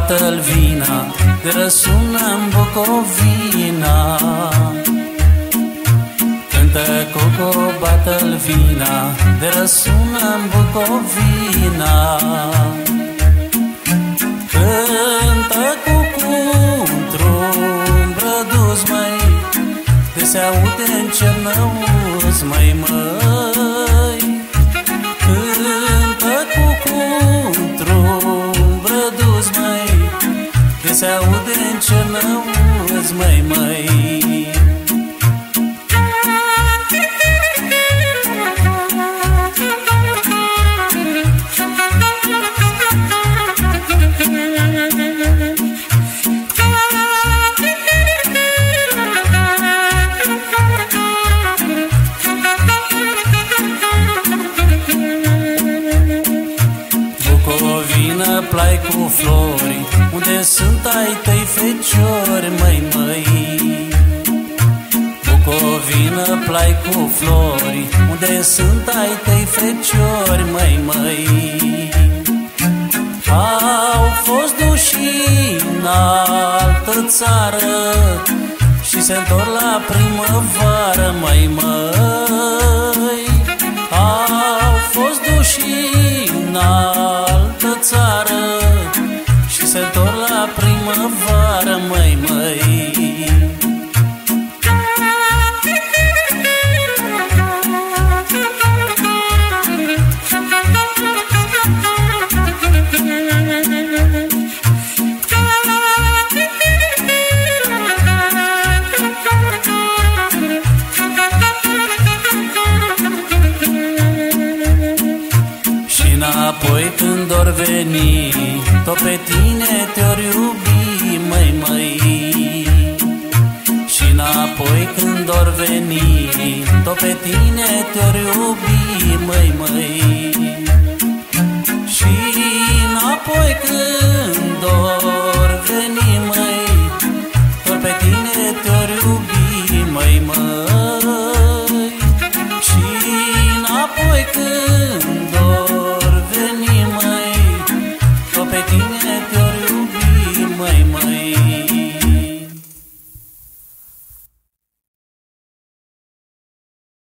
bată-l vina, de răsună-n Bucovina. Cântă cucu, bată-l vina, de răsună-n Bucovina. Cântă cucu într-un brăduz, măi, de se aude în Cernăuz, măi, măi. Cântă cucu într-un brăduz, măi, de se aude în Cernăuz, măi, măi. Bucovina, plai cu flori, unde sunt ai tăi feciori, măi, măi. Bucovina, plai cu flori, unde sunt ai tăi feciori, măi, măi. Au fost duși în altă țară și se întorc la primăvară, măi, măi. Au fost duși în altă țară și se întorc la primăvară, măi, măi. Apoi când or veni, tot pe tine te-or iubi, măi, măi. Și înapoi când or veni, tot pe tine te-or iubi, măi, măi. Și înapoi când or veni, măi,